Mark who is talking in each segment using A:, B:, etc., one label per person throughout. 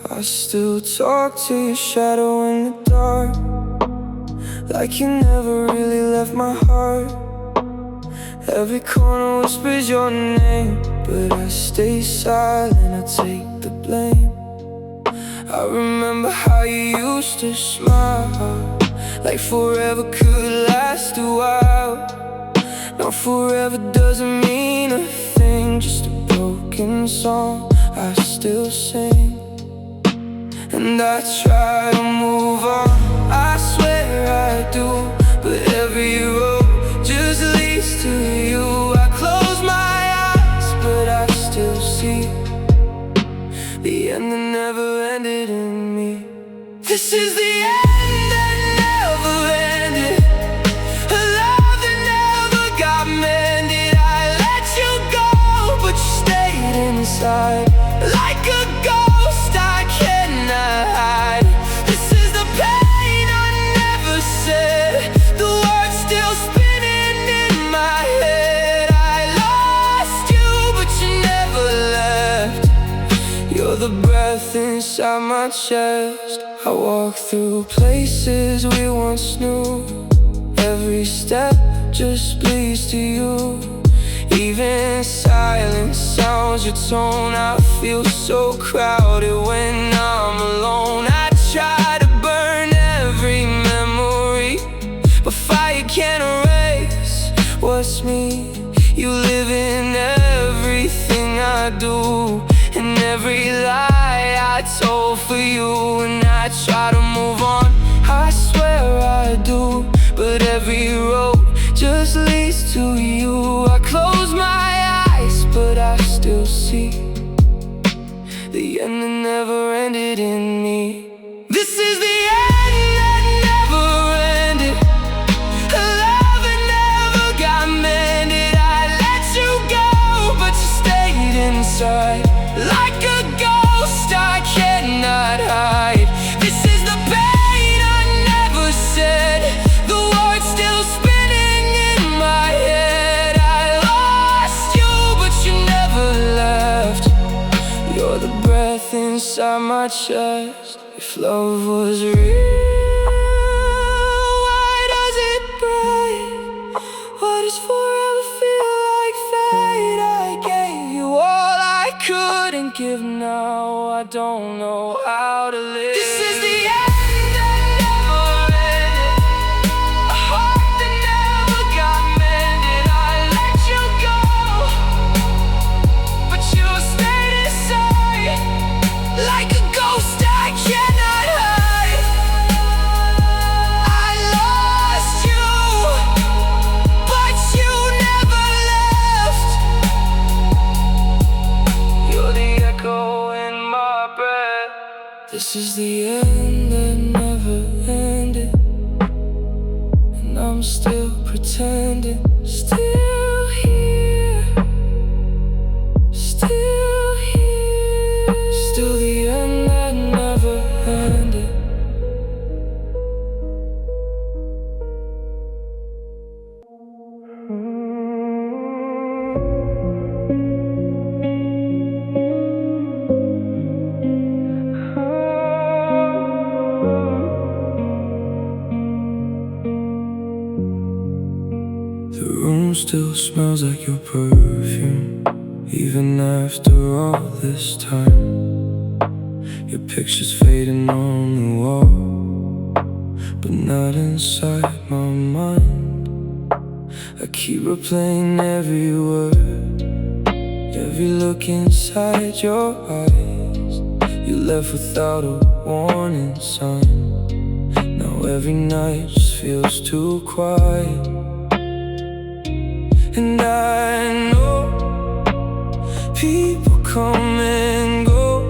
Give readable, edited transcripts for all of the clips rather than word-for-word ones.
A: I still talk to your shadow in the dark, like you never really left my heart. Every corner whispers your name, but I stay silent, I take the blame. I remember how you used to smile, like forever could last a while. Now forever doesn't mean a thing, just a broken song I still sing. And I try to move on, I swear I do, but every road just leads to you. I close my eyes, but I still see the end that never ended in me. This is the end that never ended, a love that never got mended. I let you go, but you stayed inside, like a ghost I cannot hide. This is the pain I never said, the words still spinning in my head. I lost you, but you never left. You're the breath inside my chest. I walk through places we once knew, every step just leads to you. Even silence sounds your tone. I feel so crowded when I'm alone. I try to burn every memory, but fire can't erase what's me. You live in everything I do, and every lie I told for you. And I try to move on, I swear I do, but every road just leads to you. I close my eyes, but I still see the end that never ended in me. This is the end that never ended, a love that never got mended. I let you go, but you stayed inside, like a ghost I cannot hide. This is the pain I never said, the words still spinning in my head. I lost you, but you never left. You're the breath inside my chest. If love was real, why does it break? Why does forever feel like fate? I gave you all I couldn't give, now I don't know how to live. This is the end that never ended, a heart that never got mended. I let you go, but you stayed inside, like a ghost I cannot hide. I lost you, but you never left. You're the echo in my breath. This is the end that never ended, and I'm still pretending, still here, still here. Still the end that never ended. The room still smells like your perfume, even after all this time. Your picture's fading on the wall, but not inside my mind. I keep replaying every word, every look inside your eyes. You left without a warning sign. Now every night just feels too quiet. And I know people come and go,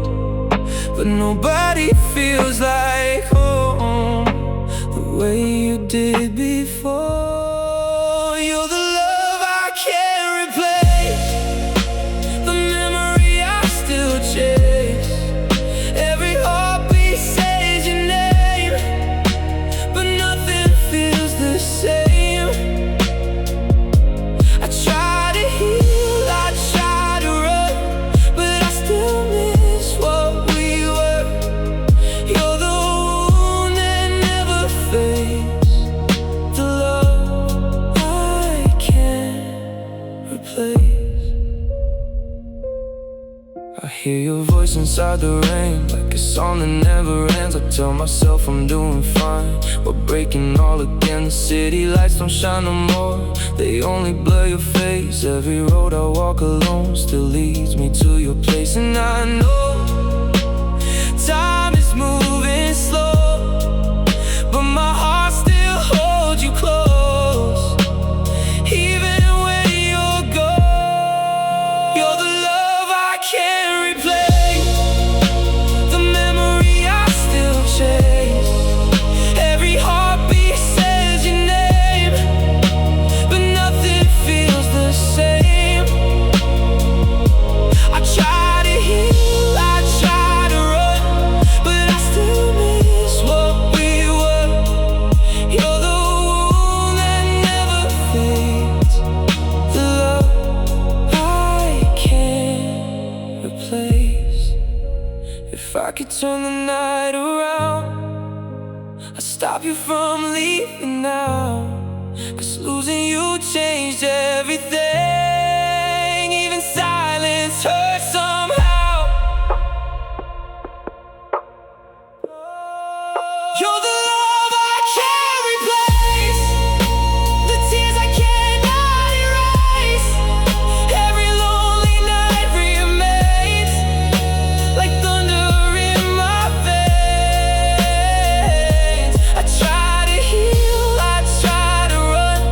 A: but nobody feels like home the way you did before. You're the love I can't replace, the memory I still chase. Every heartbeat says your name, but nothing feels the same. I try to heal, I try to run, but I still miss what we were. inside the rain, like a song that never ends. I tell myself I'm doing fine, but breaking all again. The city lights don't shine no more, they only blur your face. Every road I walk alone still leads me to your place. And I know time is moving slow, but my heart still holds you close. Even when you're gone, you're the love I can't replace, the memory I still chase. Every heartbeat says your name, but nothing feels the same. I try to heal, I try to run, but I still miss what we were. You're the wound that never fades, the love I can't replace. If I could turn the night around, I'd stop you from leaving now, 'cause losing you changed everything. Even silence hurts somehow. You're the love I can't replace, the tears I cannot erase. Every lonely night remains like thunder in my veins. I try to heal, I try to run,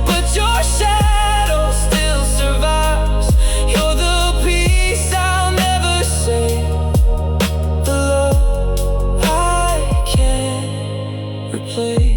A: but your shadow still survives. You're the peace I'll never save, the love I can't replace.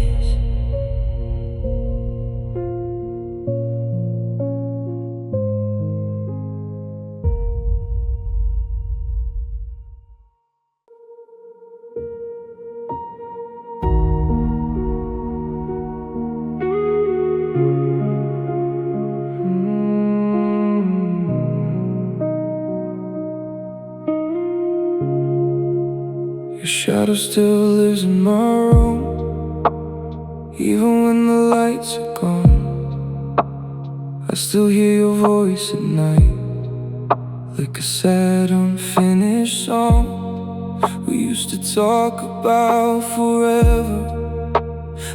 A: Your shadow still lives in my room, even when the lights are gone. I still hear your voice at night, like a sad unfinished song we used to talk about forever,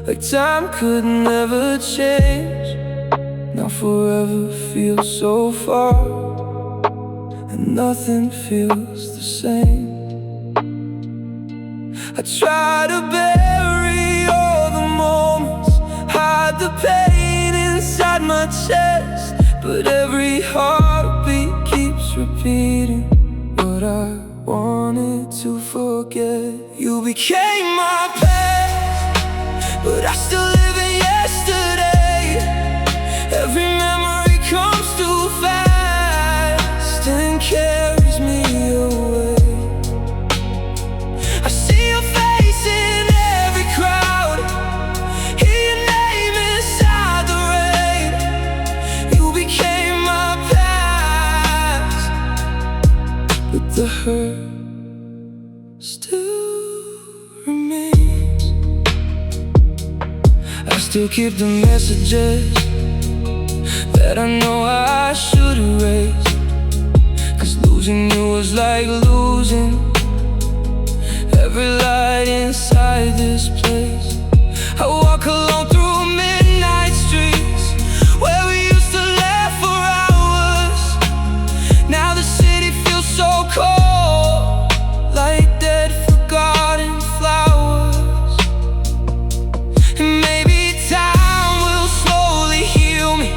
A: like time could never change. Now forever feels so far, and nothing feels the same. I try to bury all the moments, hide the pain inside my chest, but every heartbeat keeps repeating what I wanted to forget. You became my past, but I still live in yesterday. Every memory comes too fast and carries me away. I see your face in every crowd, hear your name inside the rain. You became my past, but the hurt still remains. I still keep the messages that I know I should erase, 'cause losing you was like losing every light inside this place. I walk alone through midnight streets where we used to laugh for hours. Now the city feels so cold, like dead forgotten flowers. And maybe time will slowly heal me,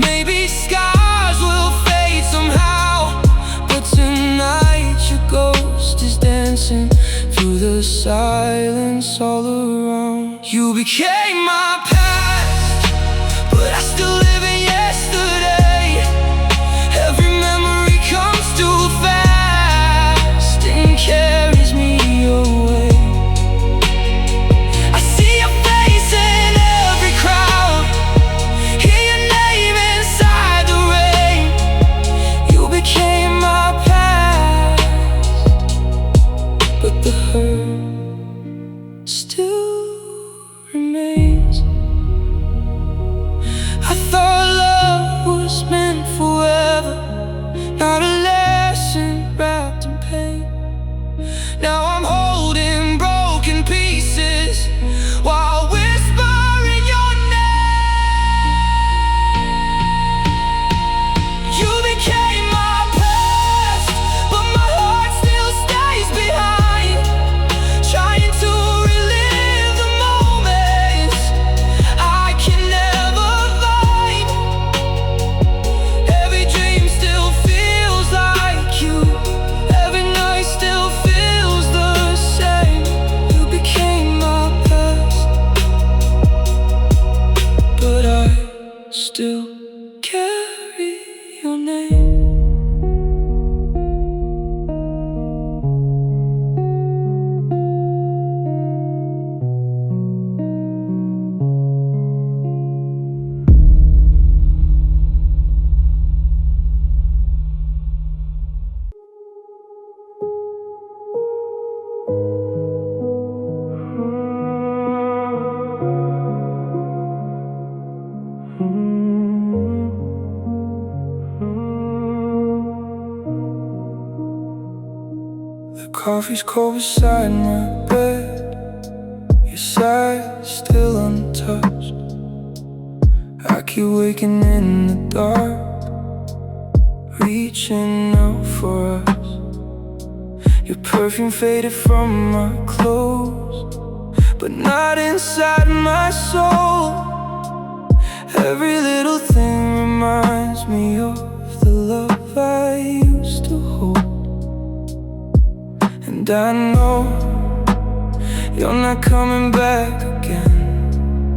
A: maybe scars will fade somehow, but tonight your ghost is dancing through the silence all around. You became my past, but I still live in yesterday. Every memory comes too fast and carries me away. I see your face in every crowd, hear your name inside the rain. You became my past, but the hurt still remains. I thought love was meant forever, not a lesson wrapped in pain. Now I'm holding broken pieces while whispering your name. You became my past, but my heart still stays behind, trying to relive the moments I can never find. Every dream still feels like you, every night still feels the same. You became my past, but I still carry your name. The coffee's cold beside my bed, your side still untouched. I keep waking in the dark, reaching out for us. Your perfume faded from my clothes, but not inside my soul. Every little thing reminds me of the love I used to hold. And I know you're not coming back again,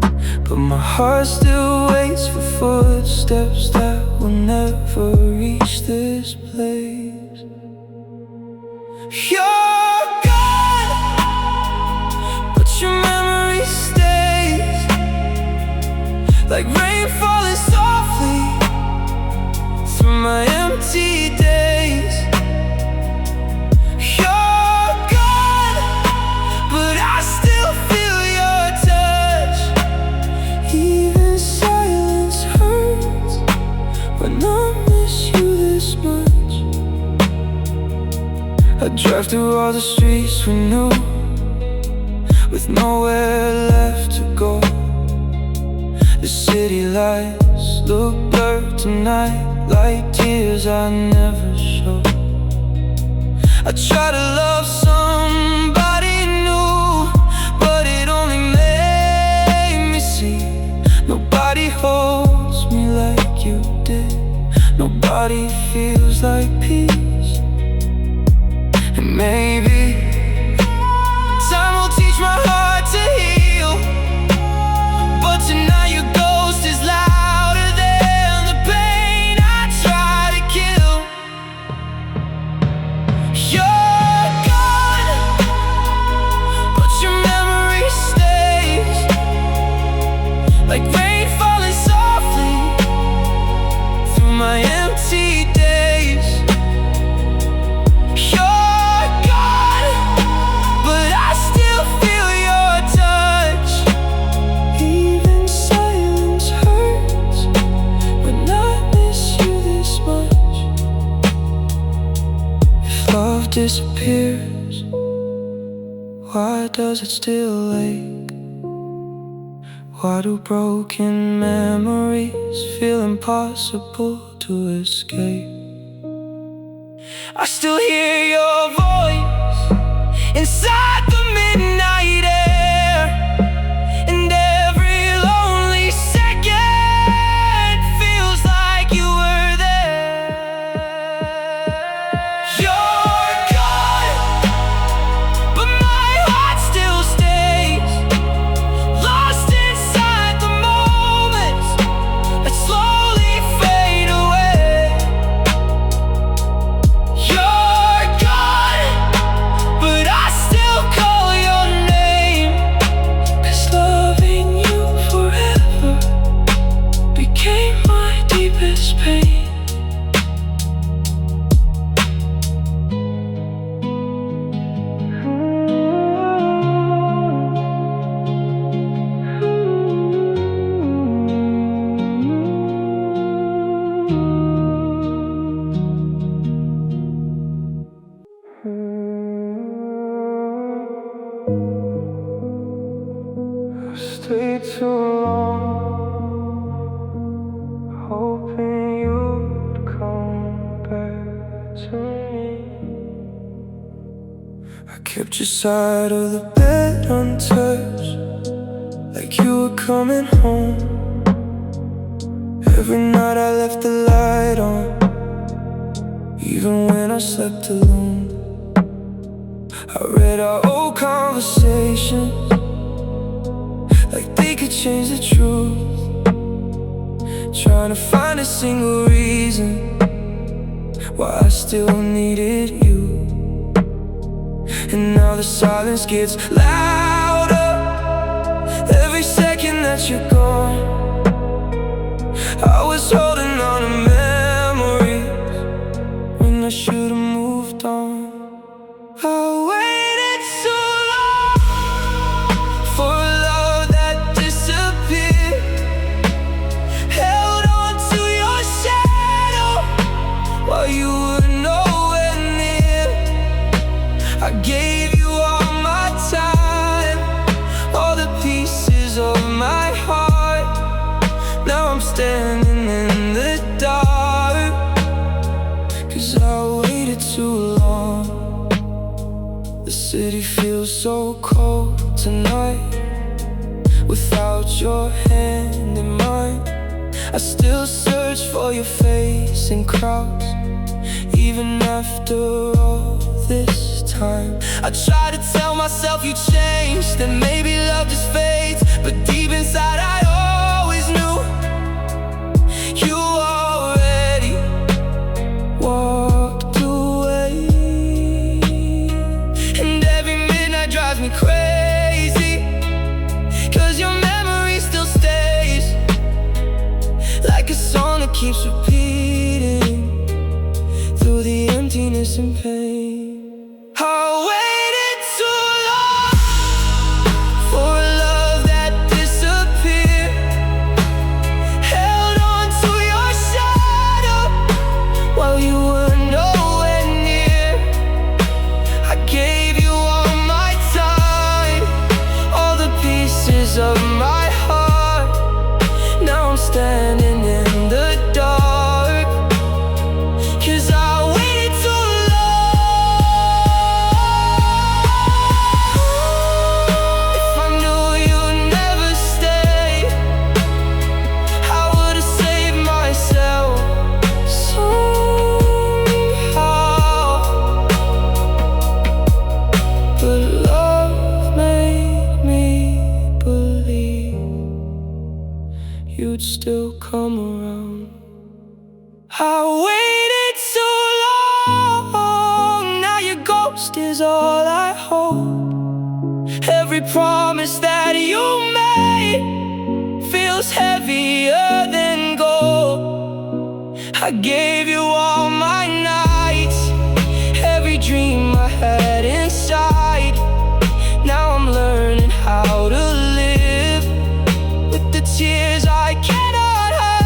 A: but my heart still waits for footsteps that will never reach this place. You're gone, but your memory stays, like rain falling softly through my empty days. You're gone, but I still feel your touch. Even silence hurts when I miss you this much. I drive through all the streets we knew, with nowhere left to go. The city lights look blurred tonight, like tears I never showed. I try to love somebody new, but it only made me see nobody holds me like you did. Nobody feels like peace. And maybe time will teach my heart to heal, but tonight your ghost is louder than the pain I try to kill. You're gone, but your memory stays, like rain falling softly through my empty days. You're gone, but I still feel your touch. Even silence hurts when I miss you this much. If love disappears, why does it still ache? Why do broken memories feel impossible to escape? I still hear your voice inside the midnight air, and every lonely second feels like you were there. You're gone, but my heart still stays, lost inside the moments that slowly fade away. You're gone, but I still stayed too long, hoping you'd come back to me. I kept your side of the bed untouched, like you were coming home. Every night I left the light on, even when I slept alone. I read our old conversations, like they could change the truth, trying to find a single reason why I still needed you. And now the silence gets louder every second that you're gone. I was holding on to memories when I should've moved on. I waited so long for a love that disappeared, held on to your shadow while you were nowhere near. I gave you all my time, all the pieces of my heart. Now I'm standing in the dark, 'cause I waited too long. The city feels so cold tonight, without your hand in mine. I still search for your face in crowds, even after all this time. I try to tell myself you changed, that maybe love just fades, but deep inside I always knew you already walked away. And every midnight drives me crazy, 'cause your memory still stays like a song that keeps repeating through the emptiness and pain. I waited too long for a love that disappeared, held on to your shadow while you were nowhere near. I gave you all my time, all the pieces of my heart. Now I'm standing in the dark, 'cause I waited too long. If I knew you'd never stay, I would've saved myself somehow. But love made me believe you'd still come around. I waited so long, now your ghost is all I hold. Every promise that you made feels heavier than gold. I gave you all my nights, every dream I had inside. Now I'm learning how to live with the tears I cannot hide.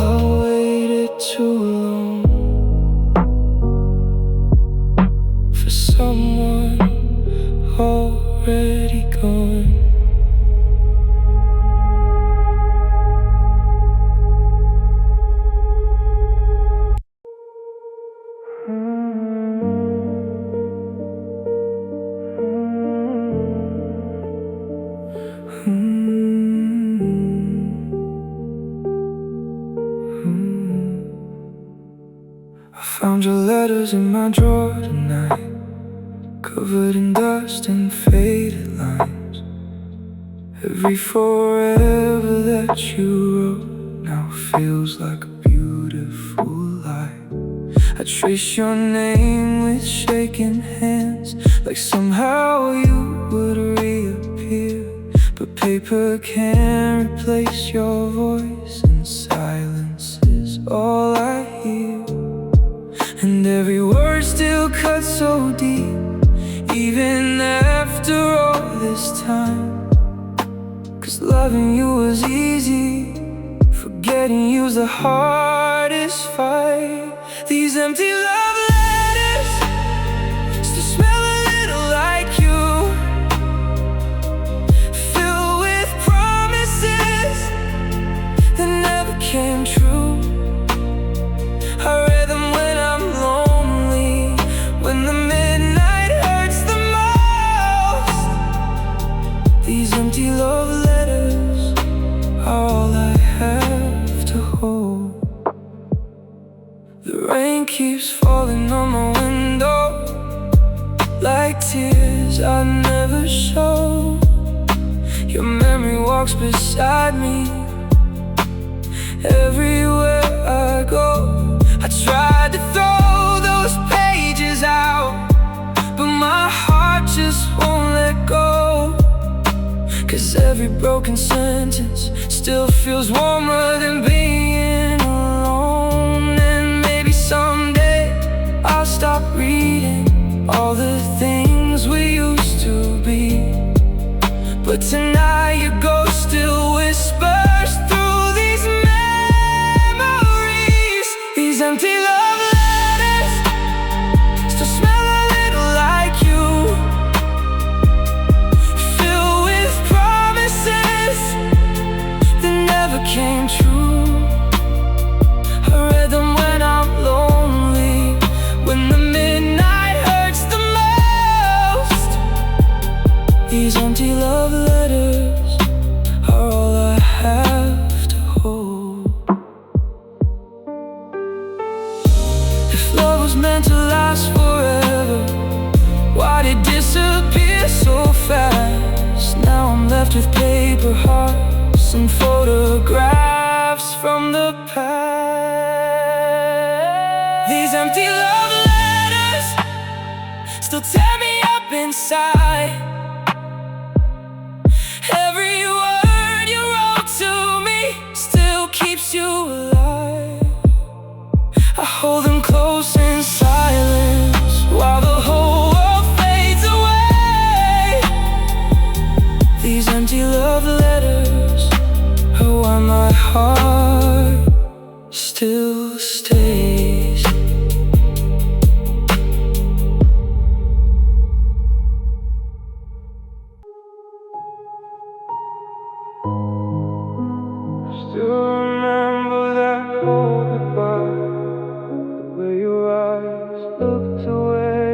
A: I waited too long for someone already gone. I found your letters in my drawer tonight, covered in dust and faded lines. Every forever that you wrote now feels like a beautiful lie. I trace your name with shaking hands, like somehow you would reappear. But paper can't replace your voice, and silence is all I hear. And every word still cuts so deep, even after all this time. 'Cause loving you was easy, Getting you's the hardest fight. These empty love letters still smell a little like you, filled with promises that never came true. I read them when I'm lonely, when the midnight hurts the most. These empty love letters are all I have to hold. The rain keeps falling on my window like tears I never show. Your memory walks beside me everywhere I go. I tried to throw those pages out, but my heart just won't let go. 'Cause every broken sentence still feels warmer than being alone. And maybe someday I'll stop reading all the things we used to be, but tonight your ghost still whispers through these memories. These empty love letters still smell a little like you, filled with promises that never came true. I read them when I'm lonely, when the midnight hurts the most. These empty love letters are all I have to hold. If love was meant to last forever, why did it disappear so fast? Now I'm left with paper hearts and photographs from the past. These empty love letters still tear me up inside. Every word you wrote to me still keeps you alive. I hold them close in silence while the whole world fades away. These empty love letters are why my heart still stays. Still remember that cold goodbye, where your eyes looked away,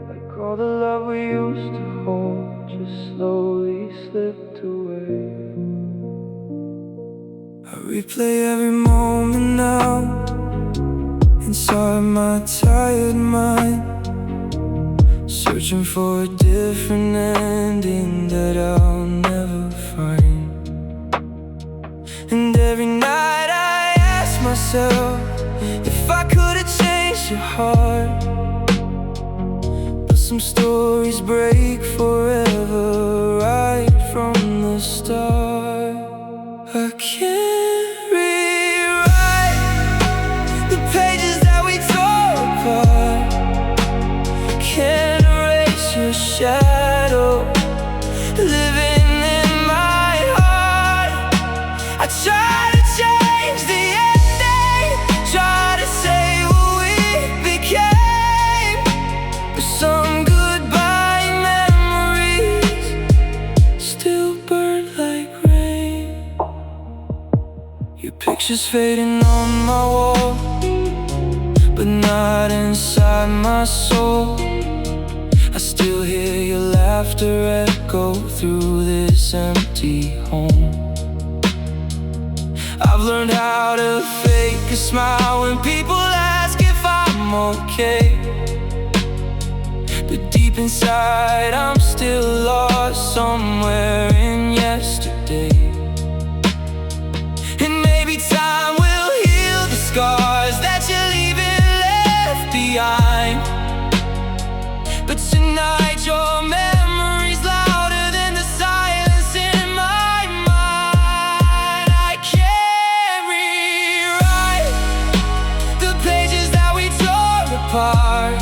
A: like all the love we used to hold just slowly slipped away. I replay every moment now inside my tired mind, searching for a different ending that I'll never find. And every night I ask myself if I could have changed your heart, but some stories break forever right from the start. I can't rewrite the pages that we tore apart, can't erase your shadow living in my heart. I try to change the ending, try to say what we became, but some goodbye memories still burn like rain. Your picture's fading on my wall, but not inside my soul. I still hear your laughter echo through this empty home. I've learned how to fake a smile when people ask if I'm okay, but deep inside I'm still lost somewhere in yesterday. And maybe time will heal the scars that you leaving left behind, but tonight your memory's louder than the silence in my mind. I can't rewrite the pages that we tore apart,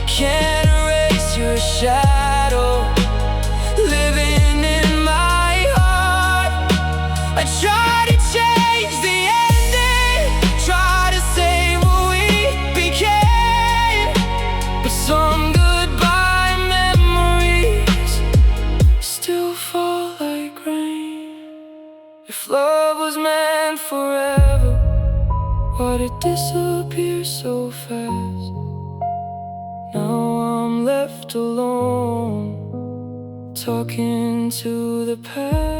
A: can't erase your shadow living If love was meant forever, why'd it disappear so fast? Now I'm left alone, talking to the past.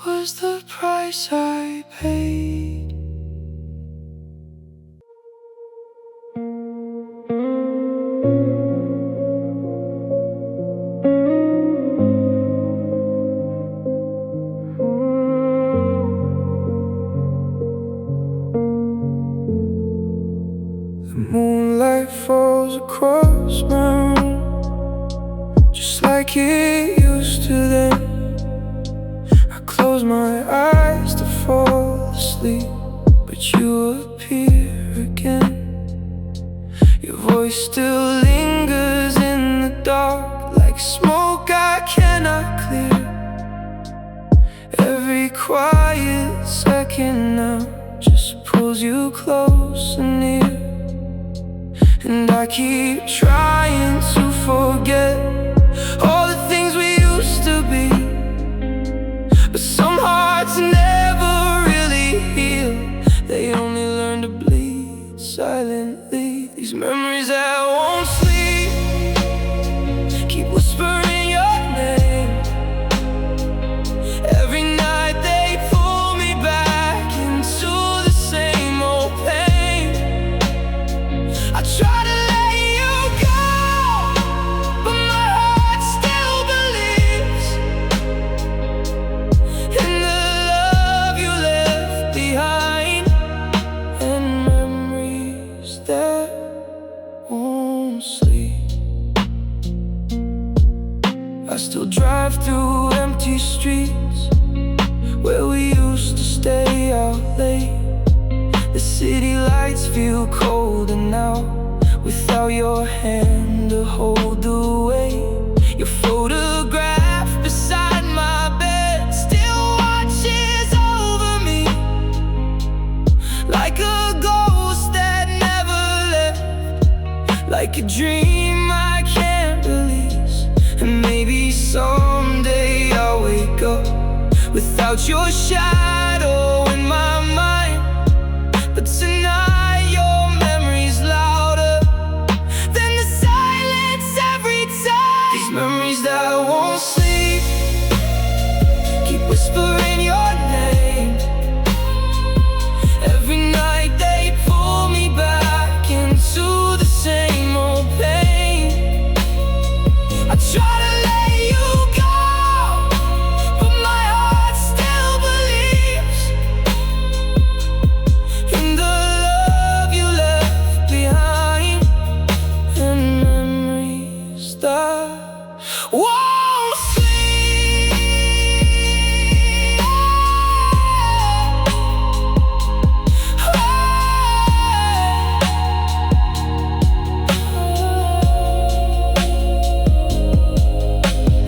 A: Was the price I paid. The moonlight falls across my room, just like it used to then. Close my eyes to fall asleep, but you appear again. Your voice still lingers in the dark, like smoke I cannot clear. Every quiet second now just pulls you close and near. And I keep trying to forget all the things we used to be, but some hearts never really heal. They only learn to bleed silently. These memories that won't sleep keep whispering your name. Every night they pull me back into the same old pain. I try to let you go, but my heart still believes in the love you left behind, and memories that won't sleep. I still drive through empty streets where we used to stay out late. The city lights feel colder now without your hand to hold the weight. Your photograph beside my bed still watches over me, like a ghost that never left, like a dream I can't release. And maybe someday I'll wake up without your shadow in my mind, but tonight your memory's louder than the silence every time. These memories that won't sleep keep whispering your name. Every night they pull me back into the same old pain. I try to let you go, but my heart still believes in the love you left behind, and memories that won't sleep.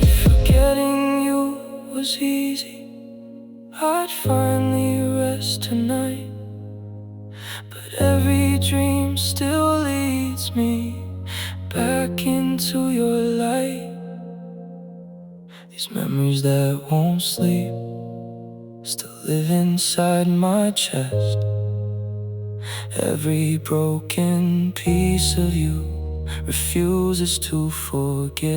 A: If forgetting you was easy, I'd finally rest tonight. But every dream still leads me back into your light. These memories that won't sleep still live inside my chest. Every broken piece of you refuses to forget.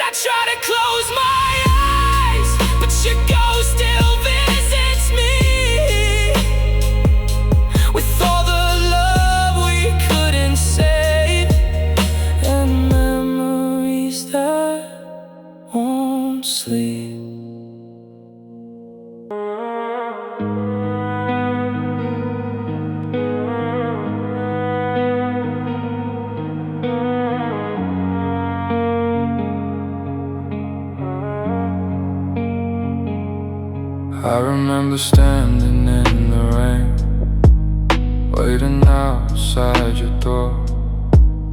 A: I try to close my eyes, but your ghost still visits me with all the love we couldn't save, and memories that won't sleep. I remember standing in the rain, waiting outside your door,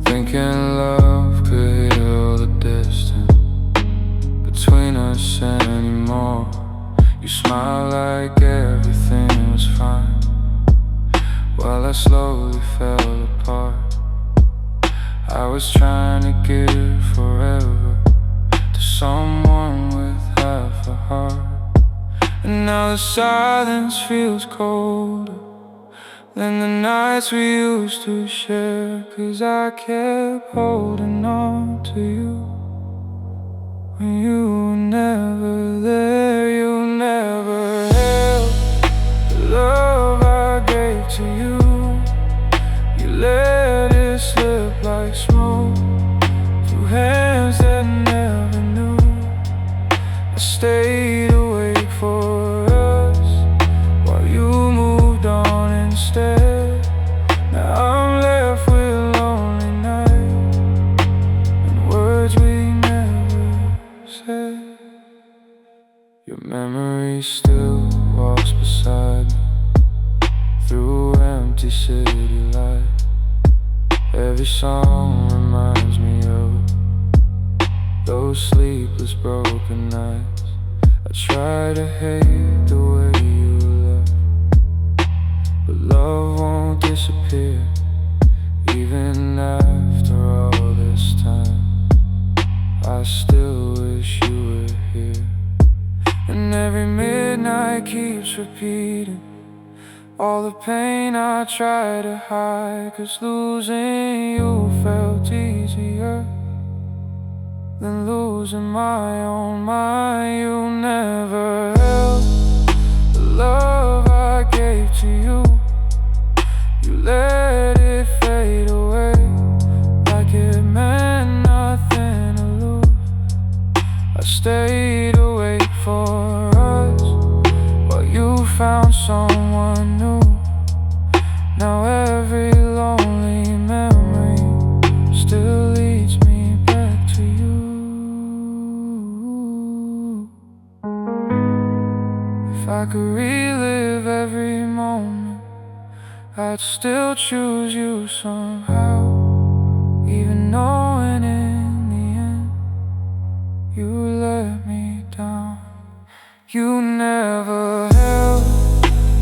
A: thinking love could heal the distance between us anymore. You smiled like everything was fine, while I slowly fell apart. I was trying to give forever to someone with half a heart. And now the silence feels colder than the nights we used to share, 'cause I kept holding on to you when you were never there. You never held the love I gave to you. You let it slip like smoke through hands that never knew. I stayed awake for us while you moved on instead. Now I'm left with lonely nights and words we never said. Your memory still walks beside me through empty city lights. Every song reminds me of those sleepless broken nights. I try to hate the way you left, but love won't disappear even after all this time. I still wish you were here. And every midnight keeps repeating all the pain I try to hide, 'cause losing you felt easier than losing my own mind. You never held the love I gave to you. You let it fade away like it meant nothing to lose. I stayed awake for us while you found someone new. Now every lonely memory still leads me back to you. If I could relive every moment, I'd still choose you somehow, even knowing in the end you let me down. You never held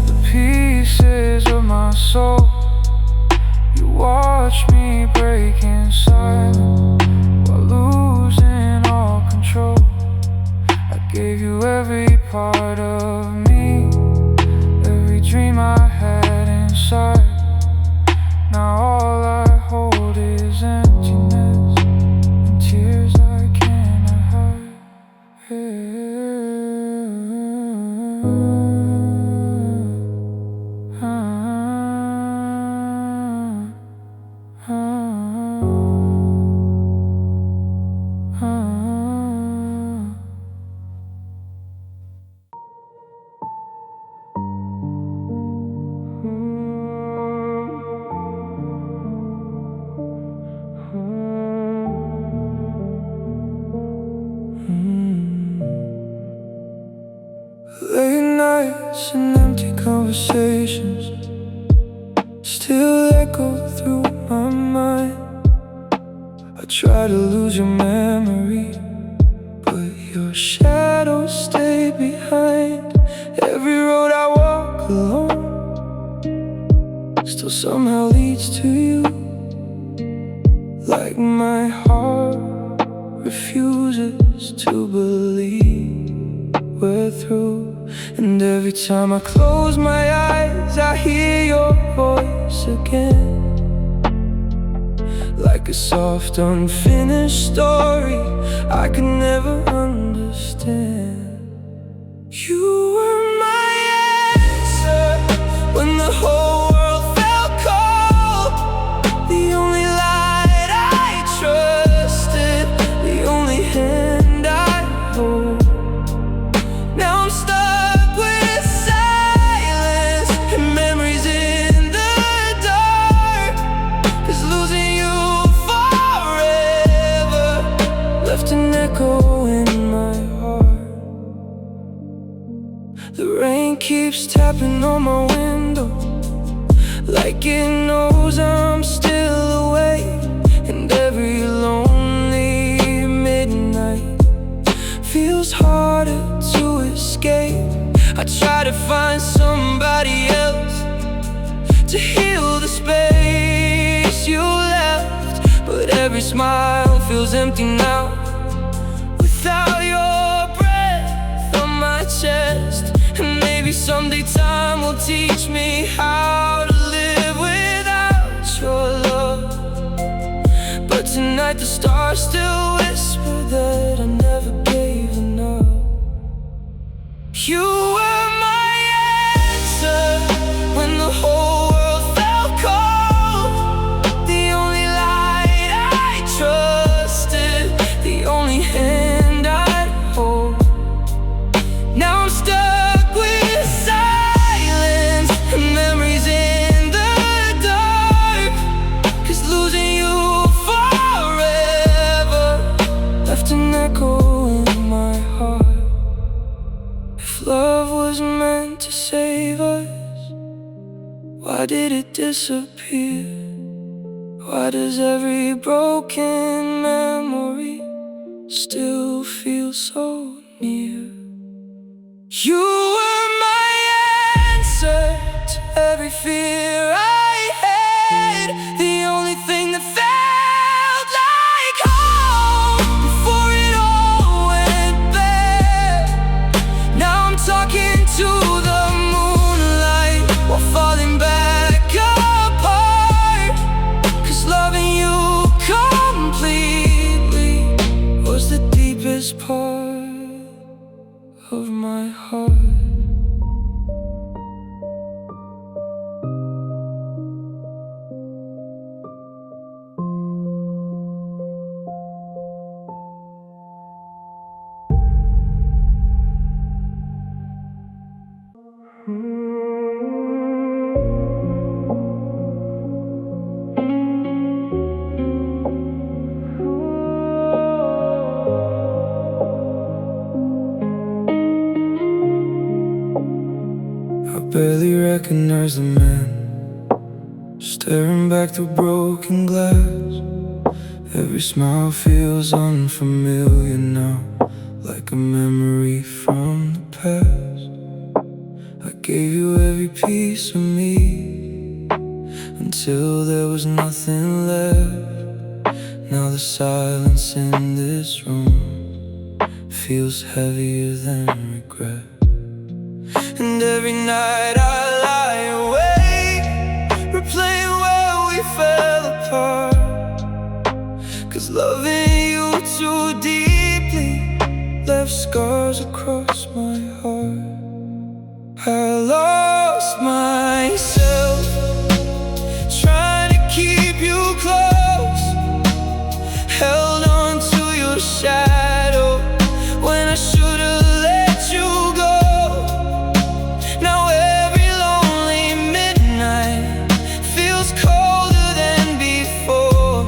A: the pieces of my soul. You watched me break in silence while losing all control. I gave you every part of me, every dream I had inside. Now all I hold is emptiness and tears I cannot hide. Late nights and empty conversations still echo through my mind. I try to lose your memory, but your shadow stayed behind. Every road I walk alone still somehow leads to you. Like my heart refuses to believe we're through. And every time I close my eyes, I hear your voice again, like a soft, unfinished story I could never understand. You were my answer when the whole world felt cold, the only light I trusted, the only hand I hold. an echo in my heart. The rain keeps tapping on my window, like it knows I'm still awake. And every lonely midnight feels harder to escape. I try to find somebody else to heal the space you left, but every smile feels empty now without your breath on my chest. And maybe someday time will teach me how to live without your love. But tonight the stars still whisper that I never gave enough. You were my answer when the whole world felt cold. The only light I trusted, the only hand I'd hold. Now I'm stuck with silence and memories in the dark, 'cause losing you forever left an echo in my heart. If love was meant to save us, why did it disappear? Why does every broken memory still feel so near? You were my answer to every fear I had, the only thing that felt like home before it all went bad. Now I'm talking to the moonlight while falling back apart, 'cause loving you completely was the deepest part of my heart. I barely recognize the man staring back through broken glass. Every smile feels unfamiliar now, like a memory from the past. I gave you every piece of me until there was nothing left. Now the silence in this room feels heavier than regret. And every night I lie awake, replaying where we fell apart, 'cause loving you too deeply left scars across my heart. I lost myself trying to keep you close, held on to your shadow when I should've let you go. Now every lonely midnight feels colder than before,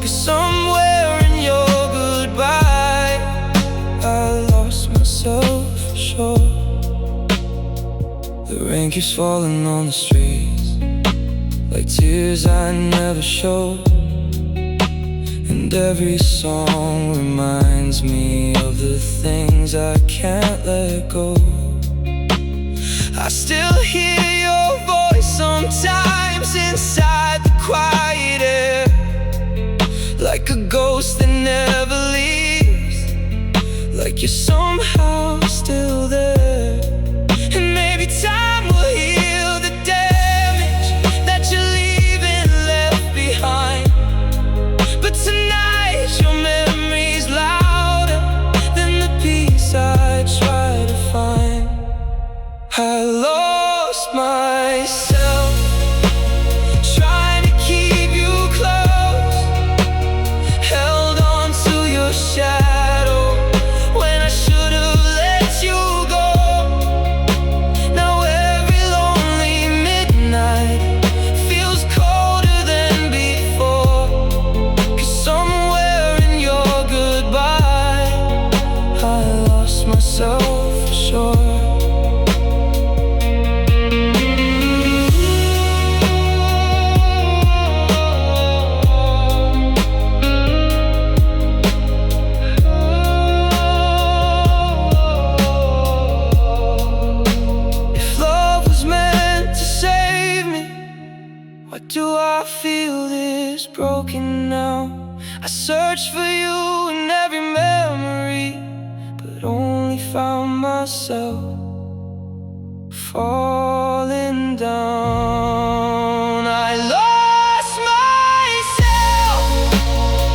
A: 'cause somewhere in your goodbye I lost myself for sure. The rain keeps falling on the streets like tears I never showed, and every song reminds me of the things I can't let go. I still hear your voice sometimes inside the quiet air, like a ghost that never leaves, like you're somehow still there. And maybe time will heal the damage that you're leaving left behind, but tonight your memory's louder than the peace I try to find. I lost myself trying to keep you close, held on to your shadow when I should've let you go. broken now. I searched for you in every memory, but only found myself falling down. I lost myself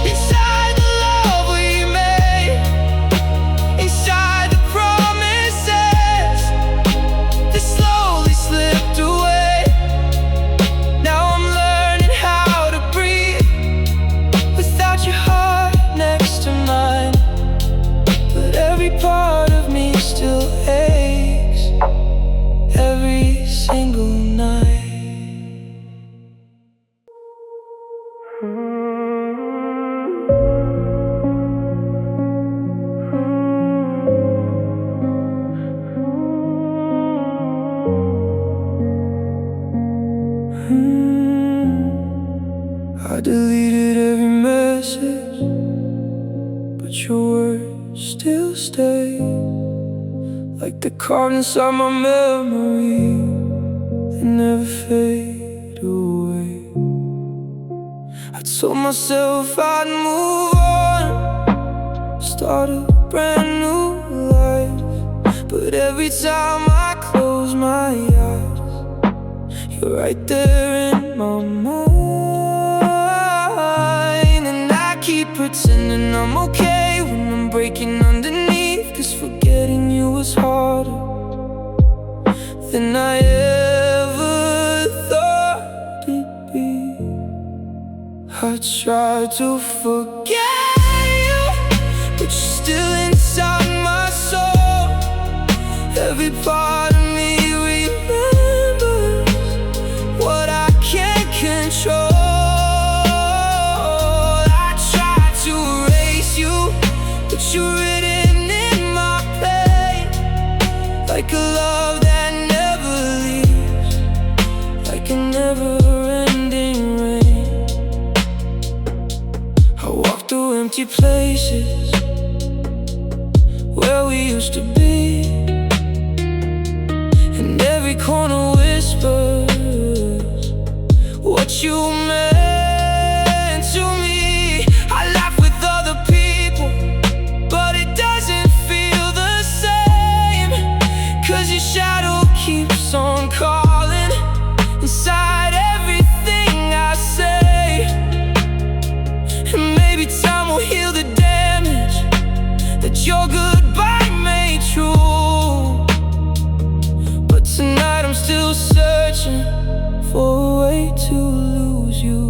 A: inside the love we made, inside the promises that slowly slipped away. Now I'm learning how to breathe without your heart next to mine, but every part of me still aches every single night. I deleted every message, but your words still stay, like they're carved inside my memory. They never fade away. I told myself I'd move on, start a brand new life, but every time I close my eyes, you're right there in my mind. And I keep pretending I'm okay when I'm breaking underneath, 'cause forgetting you was harder than I ever thought it'd be. I tried to forget you, but you're still inside my soul. Every part of me remembers what I can't control. I tried to erase you, but you're written in my pain, like a love that never leaves, like a never-ending rain. I walk through empty places where we used to be, and every corner whispers what you meant to me. I laugh with other people, but it doesn't feel the same, 'cause your shadow keeps on calling inside everything I say. And maybe time will heal the damage that your goodbye made true, but tonight I'm still searching for a way to lose you.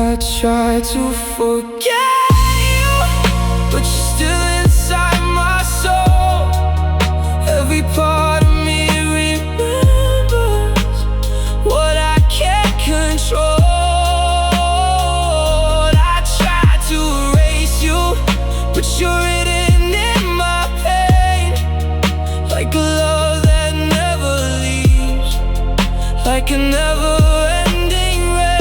A: I try to forget you, but you're still inside my soul. Every part of me remembers what I can't control. I try to erase you, but you're written in my pain, like a love that never leaves, like a never-ending rain.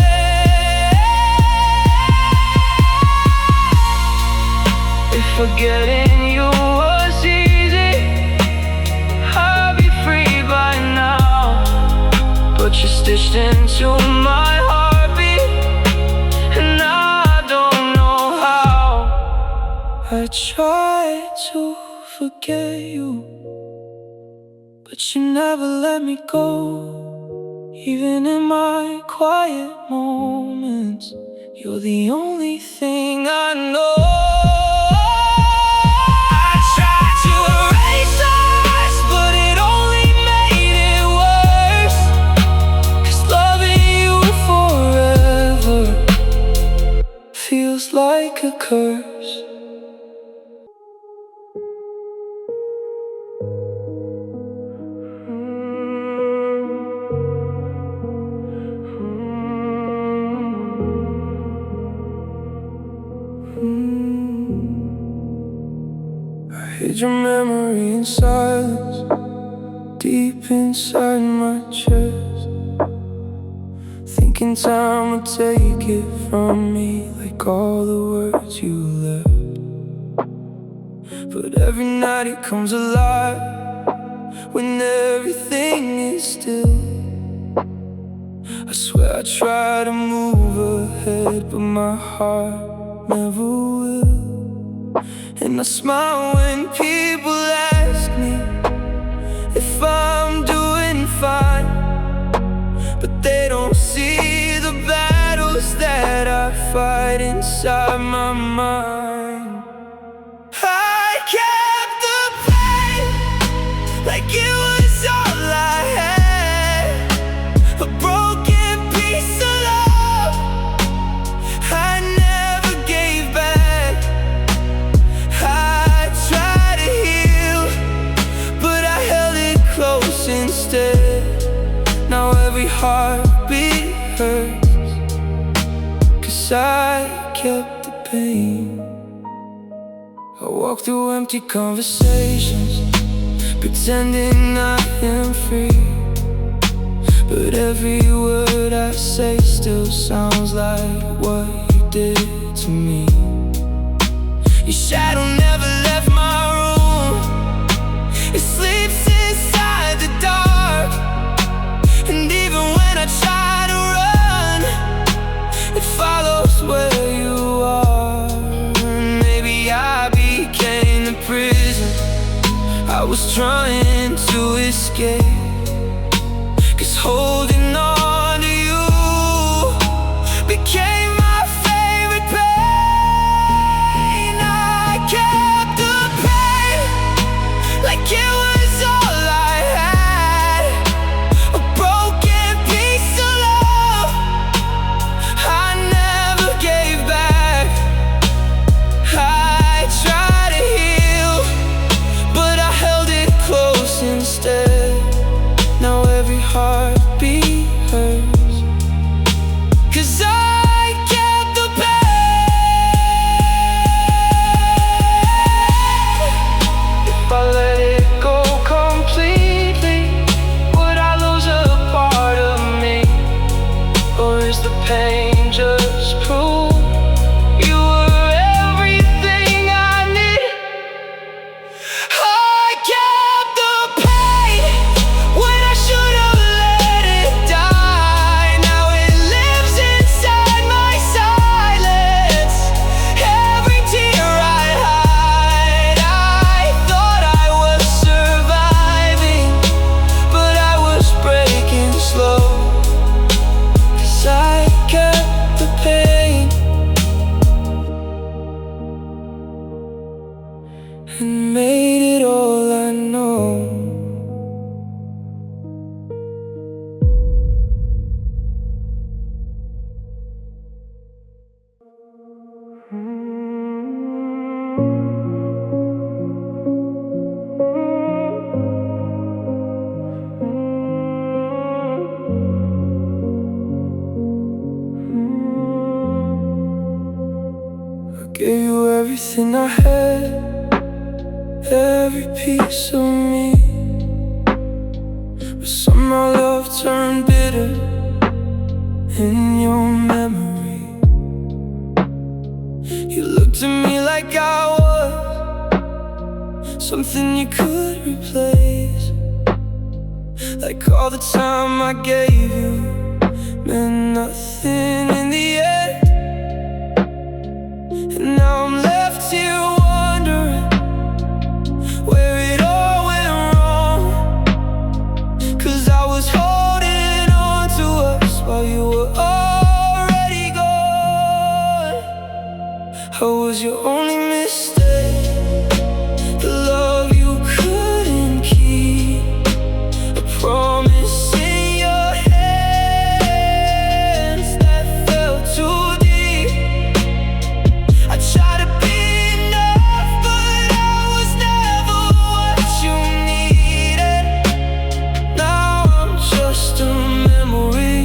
A: If forgetting you was easy, I'd be free by now, but you're stitched into my heartbeat, and I don't know how. I tried to forget you, but you never let me go. Even in my quiet moments, you're the only thing I know. I tried to erase us, but it only made it worse, 'cause loving you forever feels like a curse. I hid your memory in silence, deep inside my chest, thinking time would take it from me, like all the words you left. But every night it comes alive when everything is still. I swear I try to move ahead, but my heart never will. And I smile when people ask me if I'm doing fine, but they don't see the battles that I fight inside my mind. I kept the pain like it was all I had, a broken piece of love I never gave back. I tried to heal, but I held it close instead. Now every heartbeat hurts, 'cause I kept the pain. I walk through empty conversations, pretending I am free, but every word I say still sounds like what you did to me. Your shadow never left my room, it sleeps inside the dark. And even when I try to run, it follows where you are. Maybe I became the prison I was trying to escape, 'cause holding on to you became my favorite pain. I kept the pain like it was all I had, a broken piece of love I never gave back. I tried to heal, but I held it close instead. Now every heartbeat hurts, 'cause I kept the pain. If I let it go completely, would I lose a part of me? Or is the pain just proof you were everything I need? I kept the pain when I should have let it die. Now it lives inside my silence, every tear I hide. I thought I was surviving, but I was breaking slow, 'cause I kept the pain and made it all I know. I gave you everything I had, every piece of me, but somehow love turned bitter in your memory. You looked at me like I was something you could replace, like all the time I gave you meant nothing in the end. And now I'm left here wondering where it all went wrong, 'cause I was holding on to us while you were already gone. I was your only mistake, the love you couldn't keep, a promise in your hands that fell too deep. I tried to be enough, but I was never what you needed. Now I'm just a memory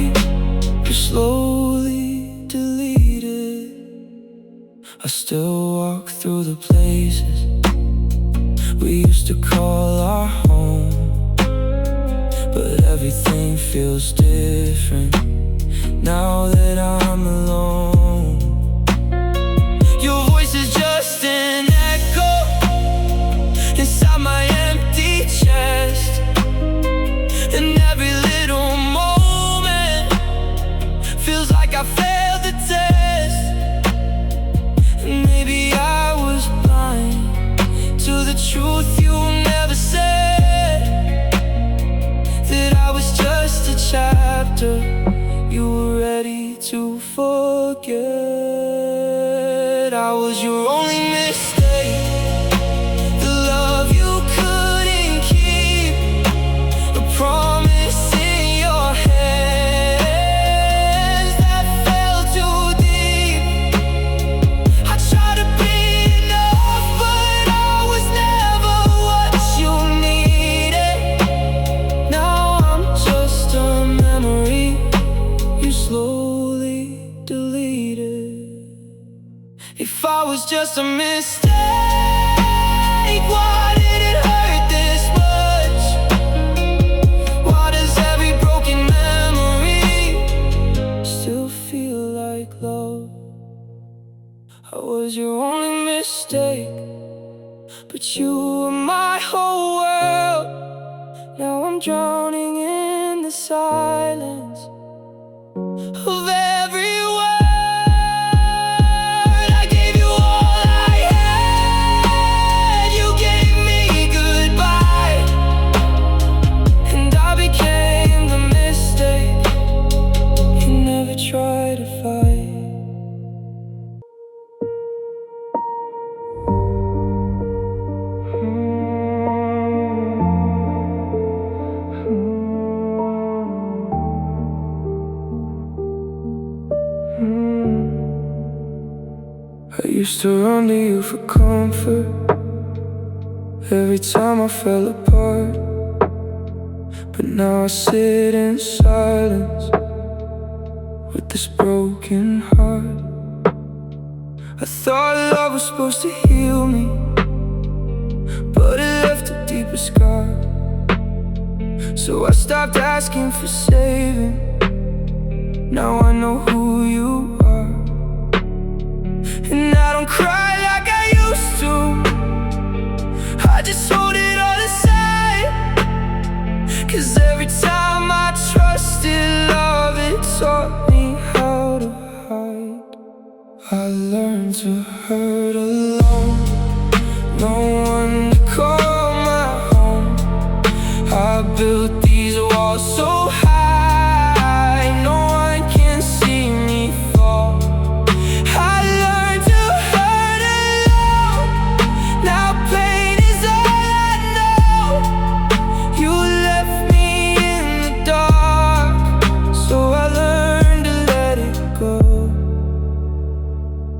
A: you slowly deleted. I still walk through the places we used to call our home, but everything feels different now that I'm alone. Your voice is just an echo inside my empty chest, and every little moment just a mistake? Why did it hurt this much? Why does every broken memory still feel like love? I was your only mistake, but you were my whole world. Now I'm drowning in the silence of every word. I gave you all I had. You gave me goodbye, and I became the mistake you never tried to fight. I used to run to you for comfort every time I fell apart, but now I sit in silence with this broken heart. I thought love was supposed to heal me, but it left a deeper scar. So I stopped asking for saving. Now I know who you are, and I don't cry like I used to. I just hold it all aside, 'cause every time I trusted love, it taught me how to hide. I learned to hurt alone, no one to call my home. I built these walls so high, no one can see me fall. I learned to hurt alone, now pain is all I know. You left me in the dark, so I learned to let it go.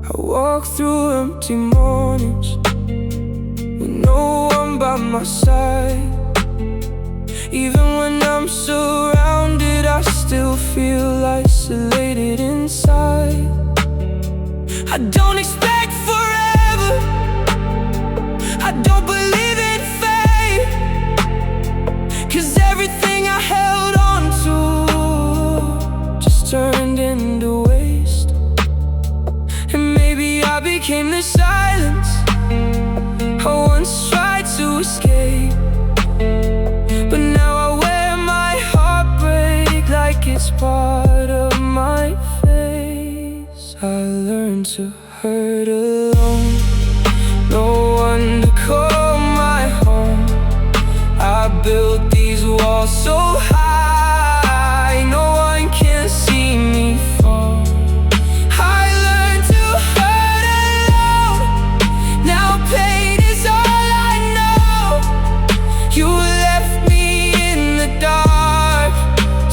A: I walk through empty mornings with no one by my side. Even when I'm surrounded, I still feel isolated inside. I don't expect forever, I don't believe in fate, 'cause everything I held on to just turned into waste. And maybe I became the silence I once tried to escape, but now I wear my heartbreak like it's part of my face. I learned to hurt alone, no one to call my home. I built these walls so high, no one can see me fall. I learned to hurt alone, now pain is all I know. You left me in the dark,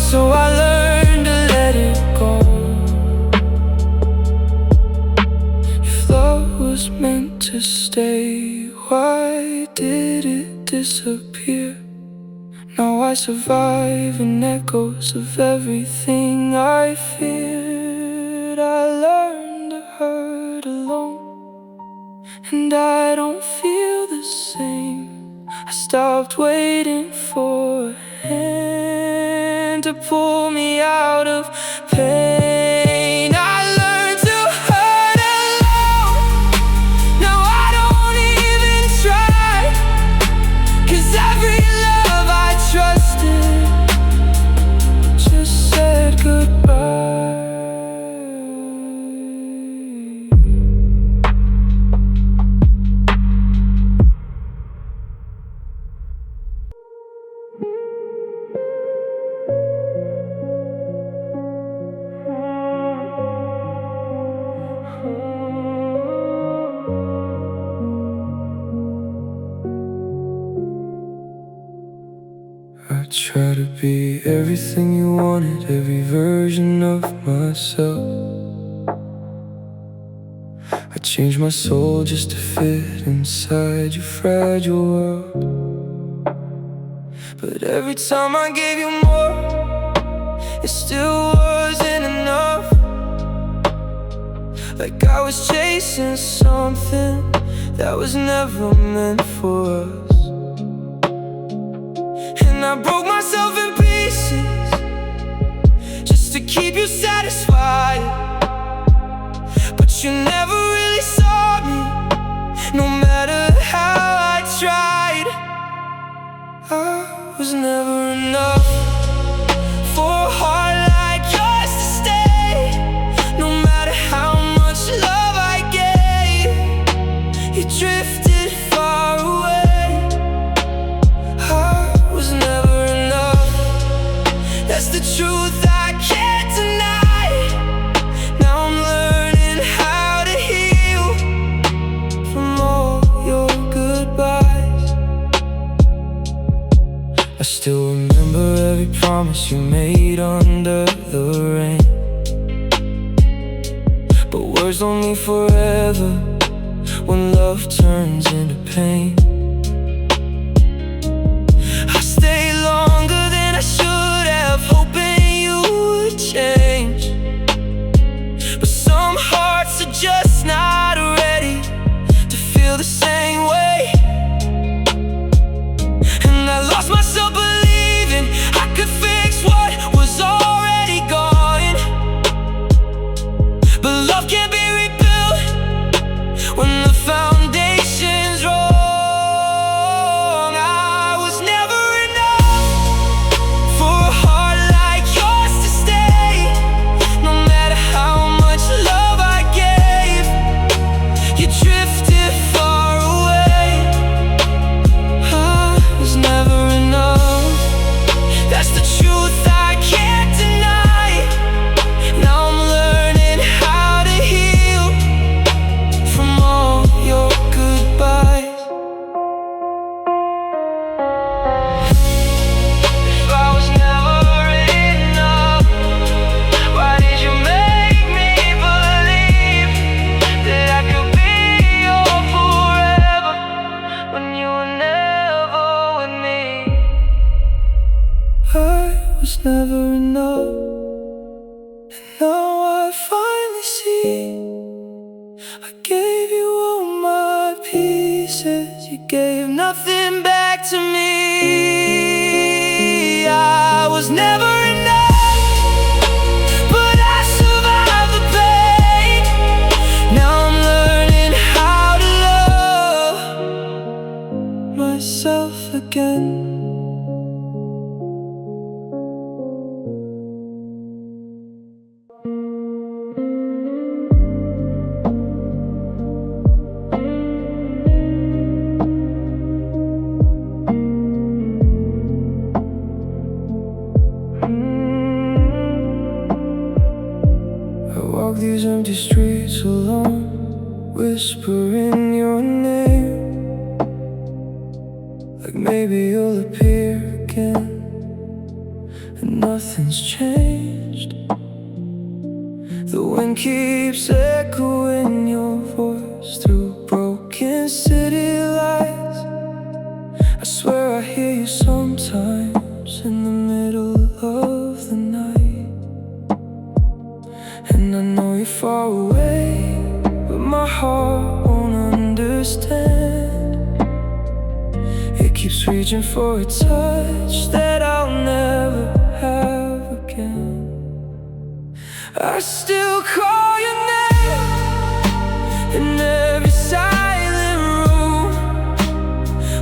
A: so I learned to let it go. If love was meant to stay, why did it disappear? Now I survive in echoes of everything I feared. I learned to hurt alone, and I don't feel the same. I stopped waiting for a hand to pull me out of pain. I learned to hurt alone, now I don't even try, 'cause every love I trusted just said goodbye. I try to be everything you wanted, every version of myself. I changed my soul just to fit inside your fragile world. But every time I gave you more, it still wasn't enough. like I was chasing something that was never meant for us. And I broke myself in pieces just to keep you satisfied. But you never really saw me, no matter how I tried. I was never enough for a heart like yours to stay. No matter how much love I gave, you drifted far away. I was never enough, that's the truth I can't deny. Now I'm learning how to heal from all your goodbyes. I still remember every promise you made under the rain, but words don't mean forever when love turns into pain. I stayed longer than I should have, hoping you would change. But some hearts are just not ready to feel the same way. And I lost myself believing I could fix what was already gone. But love can't be rebuilt when the foundation's wrong. I was never enough for a heart like yours to stay. No matter how much love I gave, you drifted far away. I was never enough, that's the truth I can't deny. Now I'm learning how to heal from all your goodbyes. If I was never enough, why did you make me believe that I could be your forever when you were never with me? I was never enough, and now I finally see. I gave you all my pieces, you gave nothing back to me. I was never enough, but I survived the pain. Now I'm learning how to love myself again. I walk these empty streets alone, whispering your name, like maybe you'll appear again. And nothing's changed, the wind keeps echoing your voice through broken city lights. I swear I hear you sometimes in the middle of the night. And I know you're far away, but my heart won't understand. It keeps reaching for a touch that I'll never have again. I still call your name in every silent room,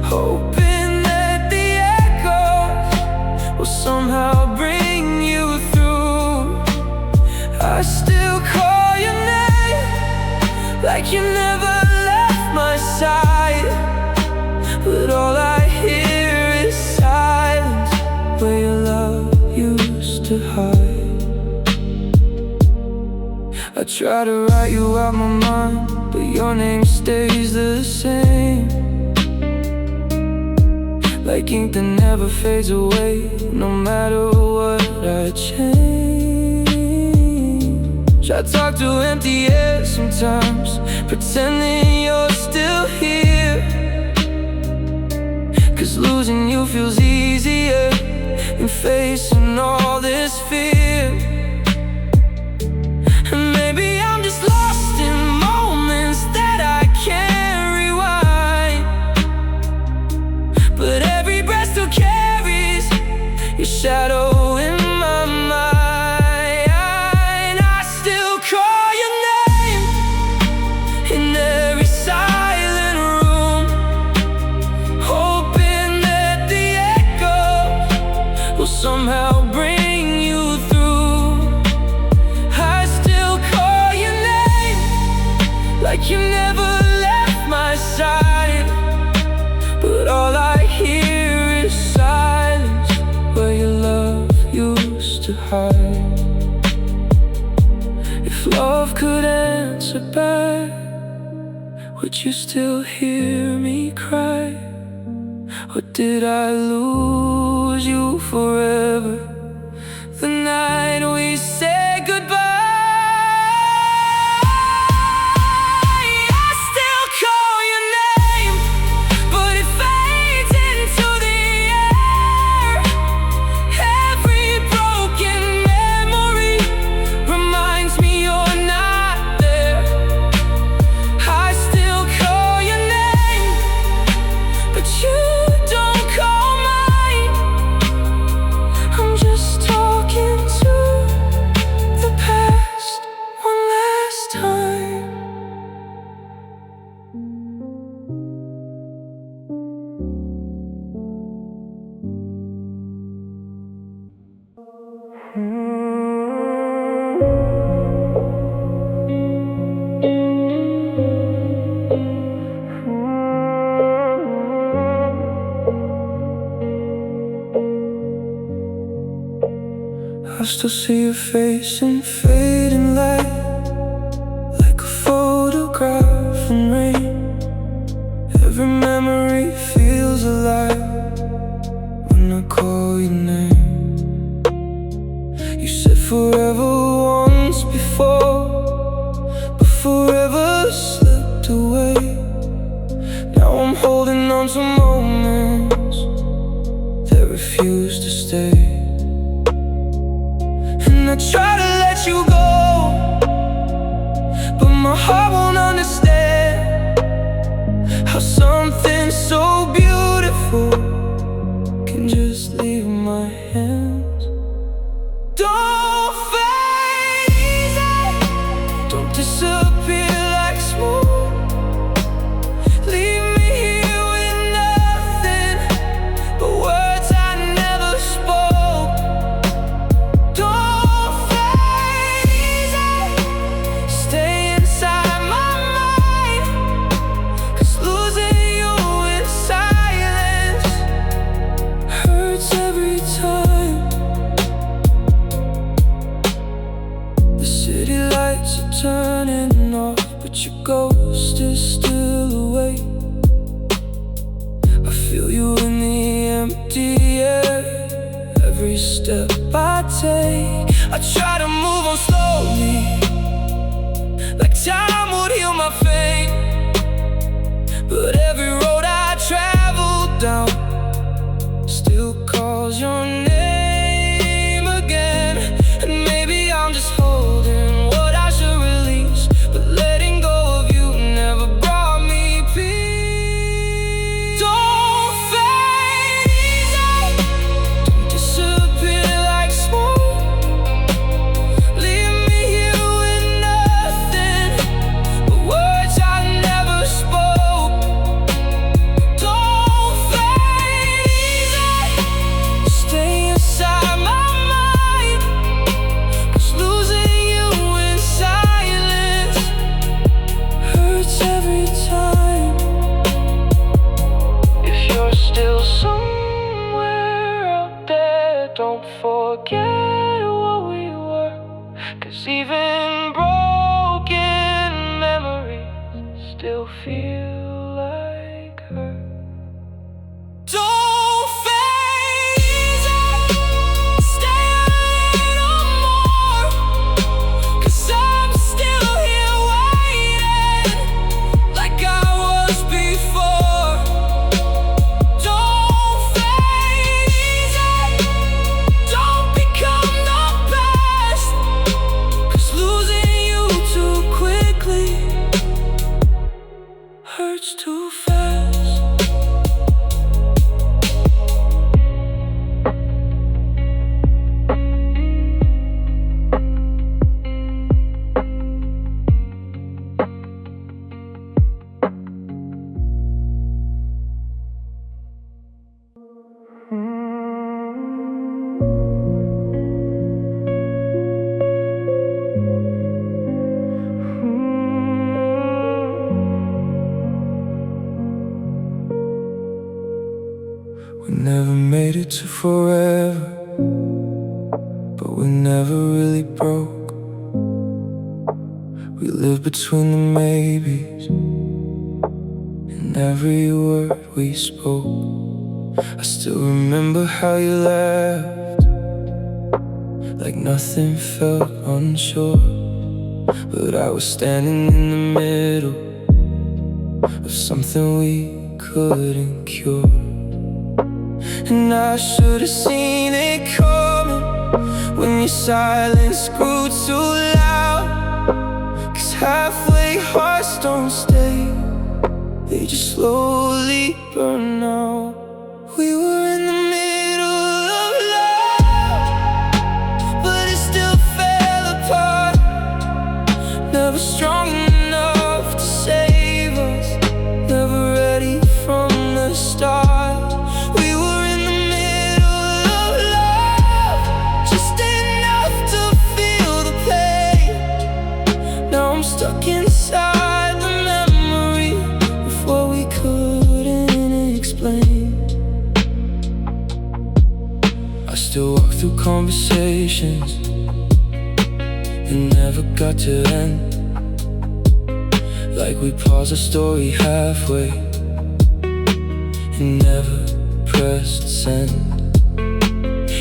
A: hoping that the echoes will somehow bring you through. I still call your name like you never left my side, but all I hear is silence where your love used to hide. I try to write you out my mind, but your name stays the same, like ink that never fades away, no matter what I change. I talk to empty air sometimes, pretending you're still here, 'cause losing you feels easier than facing all this fear. And maybe I'm just lost in hide. If love could answer back, would you still hear me cry? Or did I lose you forever the night we said goodbye? I still call your name, but it fades into the air. Every broken memory reminds me you're not there. I still call your name, but you don't call mine. I'm just talking to the past one last time. I still see your face in fading light, like a photograph in rain. Every memory feels alive when I call your name. You said forever once before, but forever slipped away. Now I'm holding on to moments that refuse to stay. I try to let you go, but my heart won't understand how something so beautiful can just leave my hands. Don't fade easy, don't disappear like smoke. Leave me here with nothing but words I never spoke. Don't fade easy, stay inside my mind, 'cause losing you in silence hurts every time. The city lights are turning off, but your ghost is still awake. I feel you in the empty air every step I take. I try to move on slowly, like time would heal my fate. But every road I travel down still calls your name again. And maybe I'm just holding what I should release, but letting go of you never brought me peace. Don't fade easy, don't disappear like smoke. Leave me here with nothing but words I never spoke. Don't fade easy, stay inside my mind, 'cause losing you in silence hurts every time. If you're still somewhere out there, don't forget what we were, 'cause even broken memories still feel like her. Don't fade easy, stay a little more, 'cause I'm still here waiting, like I was before. Don't fade easy, don't become the past, 'cause losing you too quickly hurts too fast. We never made it to forever, but but we never really broke. We lived between the maybes in every word we spoke. I still remember how you laughed, like nothing felt unsure. But I was standing in the middle of something we couldn't cure. And I should've seen it coming when your silence grew too loud. 'Cause halfway hearts don't stay, they just slowly burn out. We were in the middle of love, but it still fell apart. Never strong enough to save us, never ready from the start. We were in the middle of love, just enough to feel the pain. Now I'm stuck inside the memory of what we couldn't explain. I still walk through conversations that never got to end, like we paused a story halfway and never pressed send.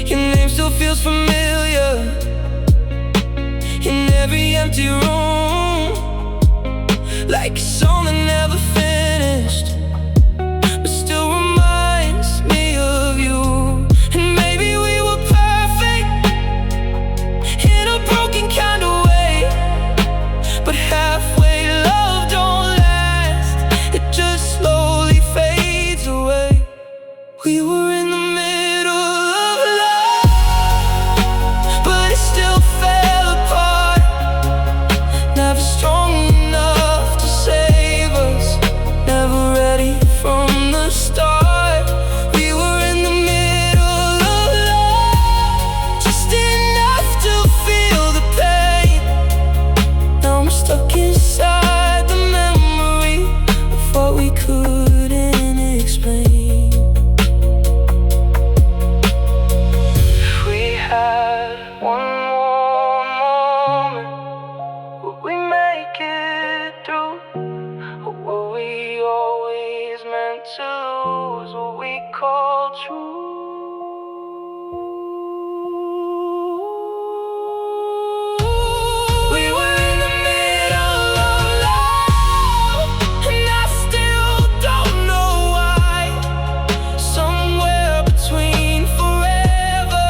A: Your name still feels familiar in every empty room, like a song that never finished, but still reminds me of you. And maybe we were perfect in a broken kind of way, but halfway love don't last, it just slowly fades away. We were in the middle of love, but it still fell apart. Never strong enough to save us, never ready from the start. We were in the middle of love, just enough to feel the pain. Now I'm stuck inside the memory of what we couldn't explain. We had one more moment, would we make it through? Or were we always meant to lose what we call true? We were in the middle of love, and I still don't know why. Somewhere between forever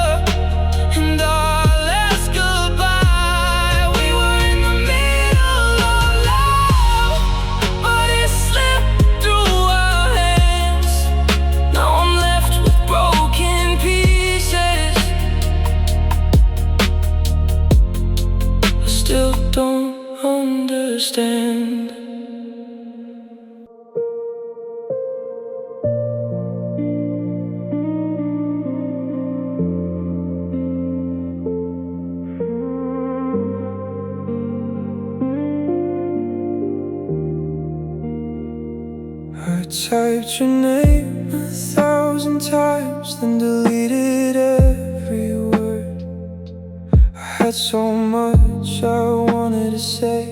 A: and our last goodbye. We were in the middle of love, but it slipped through our hands. Now I'm left with broken pieces. I still don't understand. I typed your name 1,000 times, then deleted every word. I had so much I wanted to say,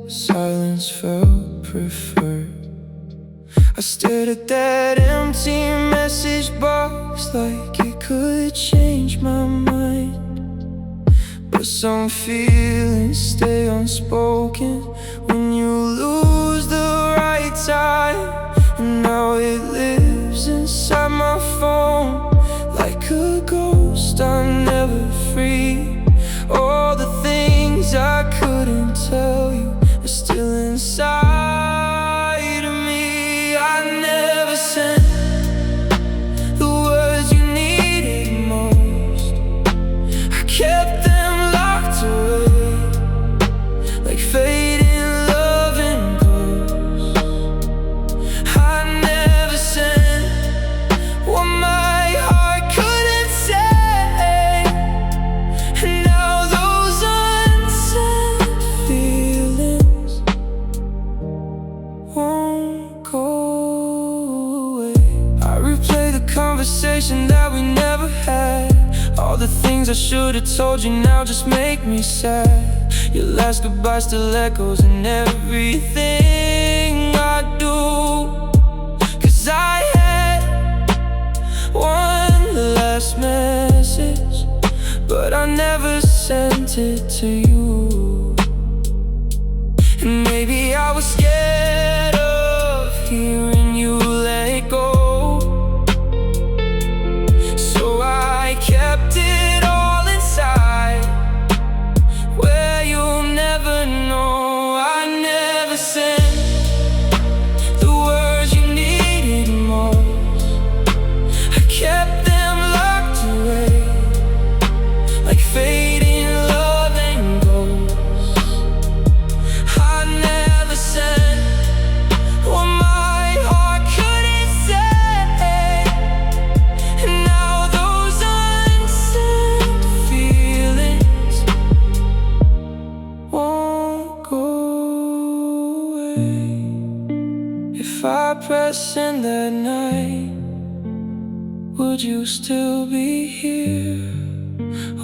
A: but silence felt preferred. I stared at that empty message box like it could change my mind. But some feelings stay unspoken when you lose the right time. And now it lives inside my phone like a ghost I'm never free. All the things I couldn't tell you are still inside of me. I never sent the words you needed most. I kept them locked away like fading love and ghosts. I never sent what my heart couldn't say, and now those unsent feelings won't go away. I replay the conversation that we never had, All the things I should've told you now just make me sad. Your last goodbye still echoes in everything I do. 'Cause I had one last message, but I never sent it to you. And maybe I was scared of hearing you let go, so I kept it all inside, where you'll never know. I never sent the words you needed most. I kept them locked away, like fading love and ghosts. I never sent what my heart couldn't say, and now those unsent feelings won't go away. If I press in that night, would you still be here?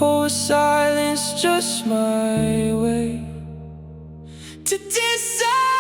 A: Or is silence just my way to decide?